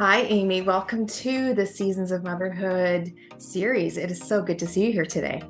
Hi, Amy. Welcome to the Seasons of Motherhood series. It is so good to see you here today.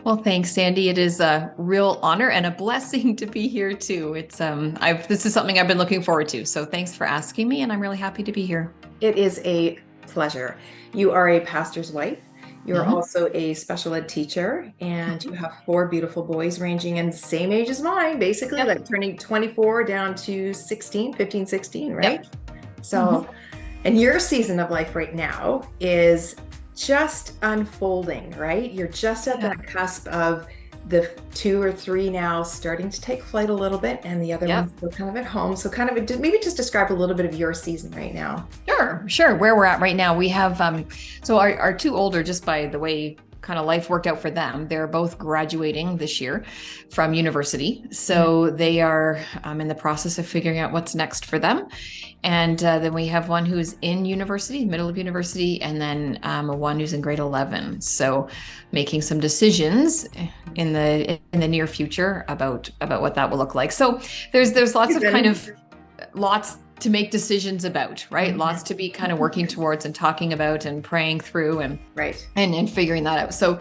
Well, thanks, Sandy. It is a real honor and a blessing to be here too. This is something I've been looking forward to. So thanks for asking me, and I'm really happy to be here. It is a pleasure. You are a pastor's wife. You're Mhm. also a special ed teacher, and you Mhm. have four beautiful boys ranging in the same age as mine, basically, Yep. like turning 24 down to 16, 15, 16, right? Yep. So, Mhm. and your season of life right now is just unfolding, right? You're just at Yeah. that cusp of the two or three now starting to take flight a little bit, and the other one's Yep. still kind of at home. So, kind of maybe just describe a little bit of your season right now. Sure. Where we're at right now, we have so our two older, just by the way kind of life worked out for them, they're both graduating this year from university. So they are in the process of figuring out what's next for them. And then we have one who's in university, middle of university, and then one who's in grade 11. So making some decisions in the near future about what that will look like. So there's lots of kind Season. of lots to make decisions about, right? Lots to be kind of working towards and talking about and praying through and Right. and figuring that out. So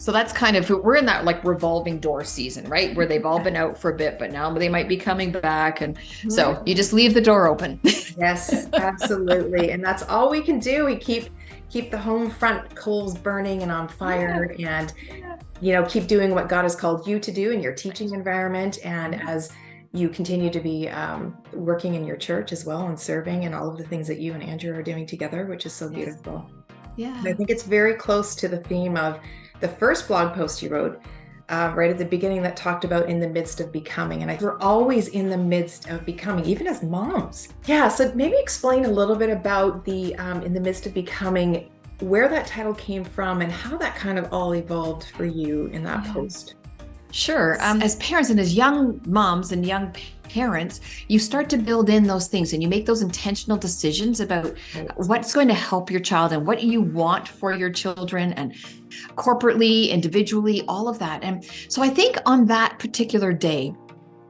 that's kind of, we're in that like revolving door season, right? Where they've all been out for a bit, but now they might be coming back. And so you just leave the door open. Yes, absolutely. And that's all we can do. We keep the home front coals burning and on Yeah. fire, and Yeah. keep doing what God has called you to do in your teaching environment, and Mhm. as you continue to be working in your church as well and serving and all of the things that you and Andrew are doing together, which is so Yes. beautiful. And I Yeah. think it's very close to the theme of the first blog post you wrote right at the beginning that talked about in the midst of becoming. And we're always in the midst of becoming, even as moms. Yeah, so maybe explain a little bit about the in the midst of becoming, where that title came from and how that kind of all evolved for you in that Yeah. post. Sure. As parents and as young moms and young parents, you start to build in those things and you make those intentional decisions about Right. what's going to help your child and what you want for your children and corporately, individually, all of that. And so I think on that particular day,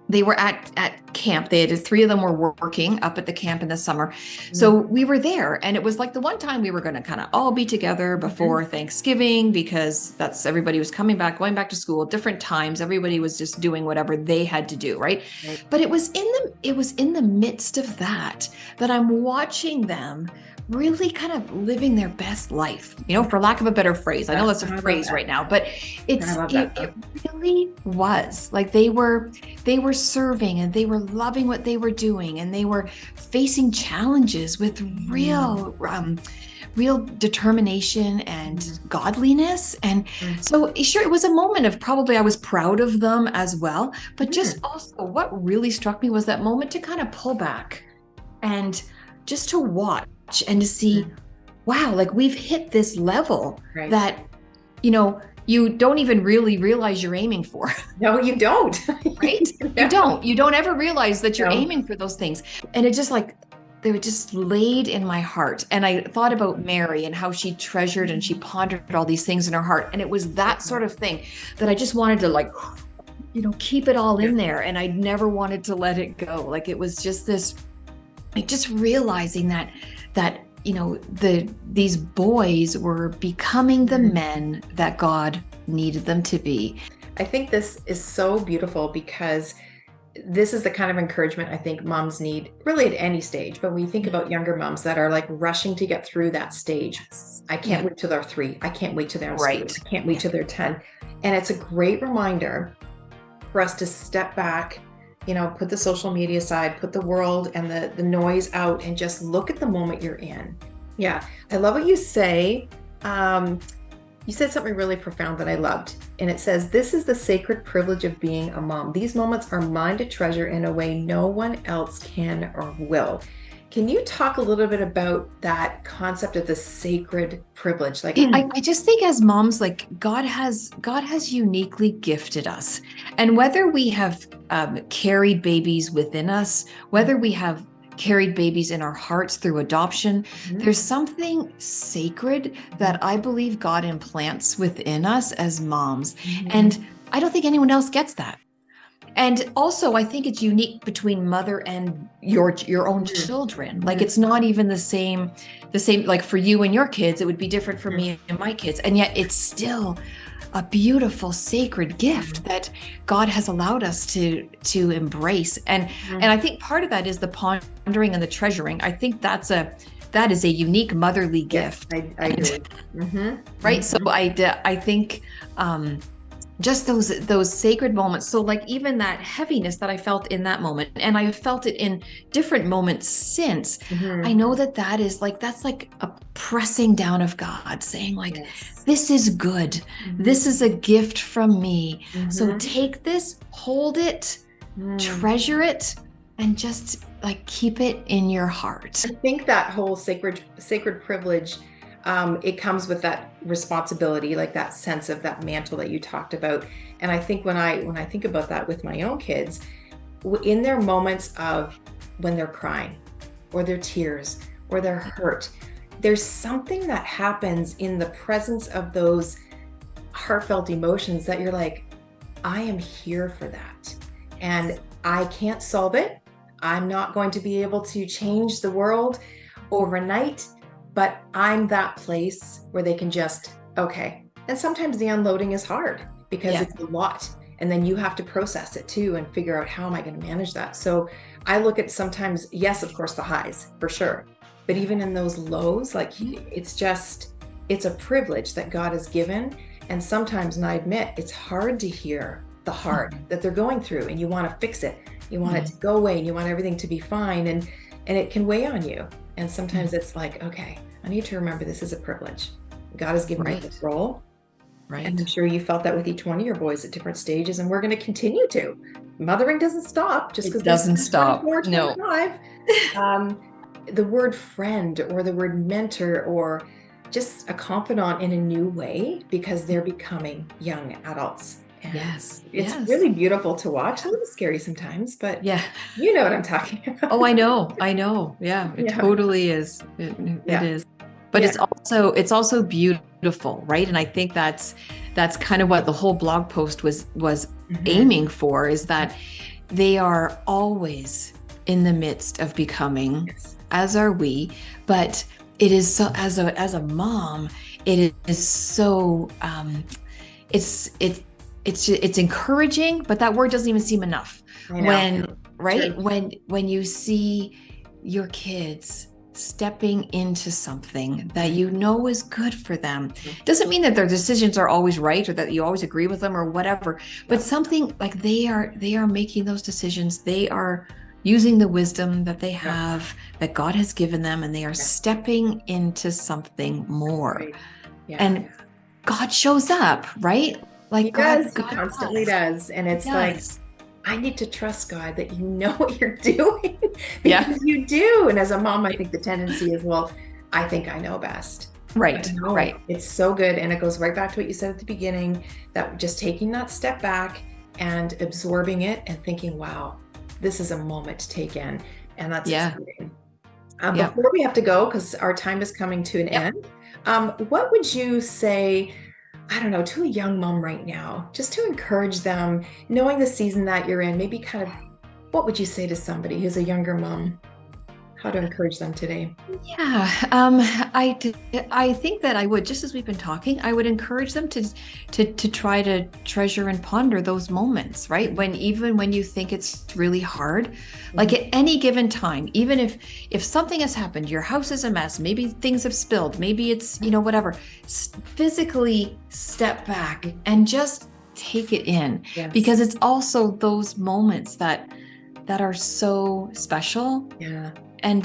they were at camp. They had three of them were working up at the camp in the summer. So Mhm. we were there, and it was like the one time we were going to kind of all be together Mhm. before Thanksgiving, because that's everybody was coming back, going back to school, different times. Everybody was just doing whatever they had to do, right? Right. But it was in the midst of that I'm watching them really kind of living their best life, for lack of a better phrase. I know that's a I love phrase that. right now, but I it's love it, that though. it really was like they were serving and they were loving what they were doing, and they were facing challenges with Mm. real determination and godliness. And Mm. so sure, it was a moment of, probably I was proud of them as well, but just Mm. also what really struck me was that moment to kind of pull back and just to watch and to see, Mm. wow, like we've hit this level Right. that you don't even really realize you're aiming for. No, you don't. Right? You No. don't ever realize that you're No. aiming for those things. And it just like, they were just laid in my heart. And I thought about Mary and how she treasured and she pondered all these things in her heart. And it was that sort of thing that I just wanted to like, keep it all Yeah. in there. And I never wanted to let it go. Like it was just this, like just realizing that these boys were becoming the Mm. men that God needed them to be. I think this is so beautiful because this is the kind of encouragement I think moms need really at any stage. But when you think about younger moms that are like rushing to get through that stage, I can't Yeah. wait till they're 3. I can't wait till they're in school. Right. I can't wait Yeah. till they're 10. And it's a great reminder for us to step back, put the social media aside, put the world and the noise out, and just look at the moment you're in. Yeah. I love what you say. Um, you said something really profound that I loved. And it says, "This is the sacred privilege of being a mom. These moments are mine to treasure in a way no one else can or will." Can you talk a little bit about that concept of the sacred privilege? Like, I just think as moms, like God has uniquely gifted us, and whether we have carried babies within us, whether we have carried babies in our hearts through adoption, Mhm. there's something sacred that I believe God implants within us as moms, Mhm. and I don't think anyone else gets that. And also, I think it's unique between mother and your own children. Like, it's not even the same, like for you and your kids, it would be different for me and my kids. And yet it's still a beautiful, sacred gift that God has allowed us to embrace. And I think part of that is the pondering and the treasuring. I think that is a unique motherly gift. Yes, I agree. Right. So I think just those sacred moments. So like even that heaviness that I felt in that moment, and I felt it in different moments since, I know that's like a pressing down of God saying like, this is good. This is a gift from me. So take this, hold it, treasure it, and just like keep it in your heart. I think that whole sacred privilege, it comes with that responsibility, like that sense of that mantle that you talked about. And I think when I think about that with my own kids, in their moments of when they're crying or their tears or they're hurt, there's something that happens in the presence of those heartfelt emotions that you're like, I am here for that. And I can't solve it. I'm not going to be able to change the world overnight, but I'm that place where they can just, okay. And sometimes the unloading is hard because it's a lot. And then you have to process it too and figure out, how am I going to manage that? So I look at sometimes, yes, of course, the highs for sure. But even in those lows, like it's a privilege that God has given. And sometimes, and I admit, it's hard to hear the hard that they're going through, and you want to fix it. You want it to go away and you want everything to be fine. And it can weigh on you. And sometimes it's like, okay, I need to remember this is a privilege. God has given me this role. Right. And I'm sure you felt that with each one of your boys at different stages. And we're going to continue to. Mothering doesn't stop just because it doesn't stop. 24, 25. The word friend or the word mentor or just a confidant in a new way, because they're becoming young adults. And it's really beautiful to watch. A little scary sometimes, but you know what I'm talking about. Oh, I know. Yeah, it totally is. It is. But it's also beautiful, right? And I think that's kind of what the whole blog post was aiming for, is that they are always in the midst of becoming, as are we. But it is so, as a mom, it is so it's encouraging, but that word doesn't even seem enough when you see your kids stepping into something that you know is good for them. Doesn't mean that their decisions are always right or that you always agree with them or whatever, but something like they are making those decisions. They are using the wisdom that they have, that God has given them, and they are stepping into something more. And God shows up, right? Like He constantly does. And it's like, I need to trust God that you know what you're doing because you do. And as a mom, I think the tendency is, well, I think I know best. Right. It's so good. And it goes right back to what you said at the beginning, that just taking that step back and absorbing it and thinking, wow, this is a moment to take in. And that's exciting. Before we have to go, because our time is coming to an end, what would you say, I don't know, to a young mom right now, just to encourage them, knowing the season that you're in, maybe kind of, what would you say to somebody who's a younger mom? How to encourage them today? I think that I would, just as we've been talking, I would encourage them to try to treasure and ponder those moments, right? Even when you think it's really hard, like at any given time, even if something has happened, your house is a mess, maybe things have spilled, maybe it's, whatever, physically step back and just take it in, because it's also those moments that are so special. And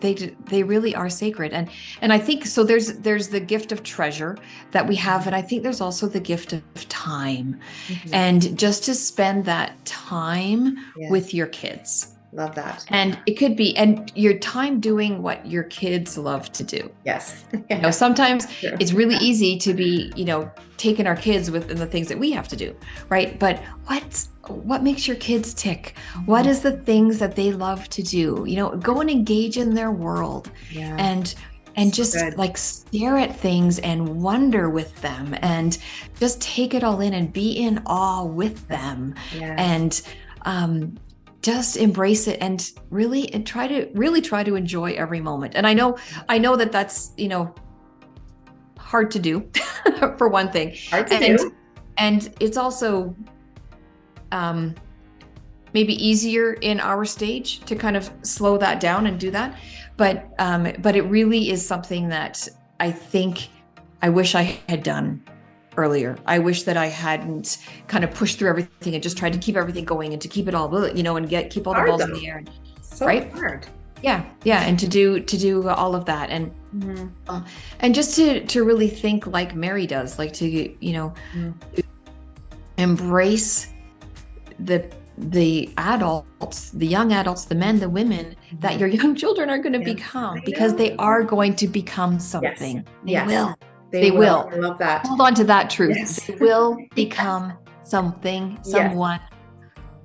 they really are sacred. And I think so there's the gift of treasure that we have, and I think there's also the gift of time, and just to spend that time with your kids. Love that. And it could be, and your time doing what your kids love to do. Yes. Sometimes it's really easy to be, taking our kids with the things that we have to do, right? But what makes your kids tick? What is the things that they love to do? Go and engage in their world, and and So just good. like stare at things and wonder with them and just take it all in and be in awe with them. Yes. And just embrace it and really and try to enjoy every moment. And I know that that's, hard to do for one thing. Hard to do. And it's also maybe easier in our stage to kind of slow that down and do that. But it really is something that I think I wish I had done earlier. I wish that I hadn't kind of pushed through everything and just tried to keep everything going and to keep it all, and keep all the balls in the air. So right? hard. Yeah. And to do all of that and and just to really think like Mary does, like to embrace the adults, the young adults, the men, the women that your young children are going to become, because they are going to become something. Yes. They will. I love that. Hold on to that truth. Yes. They will become something, someone.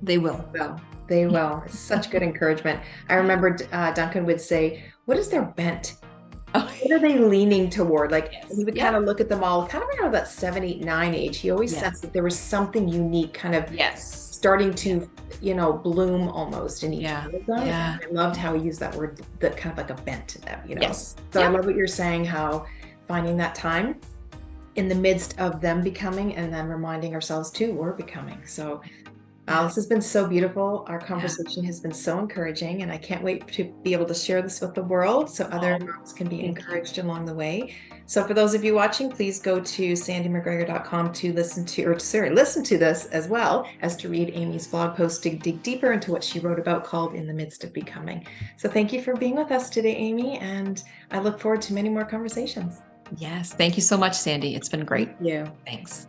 They will. They will. It's such good encouragement. I remember Duncan would say, what is their bent? What are they leaning toward? Like he would kind of look at them all kind of around that 7, 8, 9 age. He always sensed that there was something unique kind of starting to, bloom almost in each one of them. Yeah. I loved how he used that word, that kind of like a bent to them, Yes. So I love what you're saying, how finding that time in the midst of them becoming and then reminding ourselves too, we're becoming. So this has been so beautiful. Our conversation has been so encouraging, and I can't wait to be able to share this with the world so other moms can be encouraged along the way. So for those of you watching, please go to sandymcgregor.com to listen to this, as well as to read Amy's blog post to dig deeper into what she wrote about, called In the Midst of Becoming. So thank you for being with us today, Amy, and I look forward to many more conversations. Yes. Thank you so much, Sandy. It's been great. Thank you. Thanks.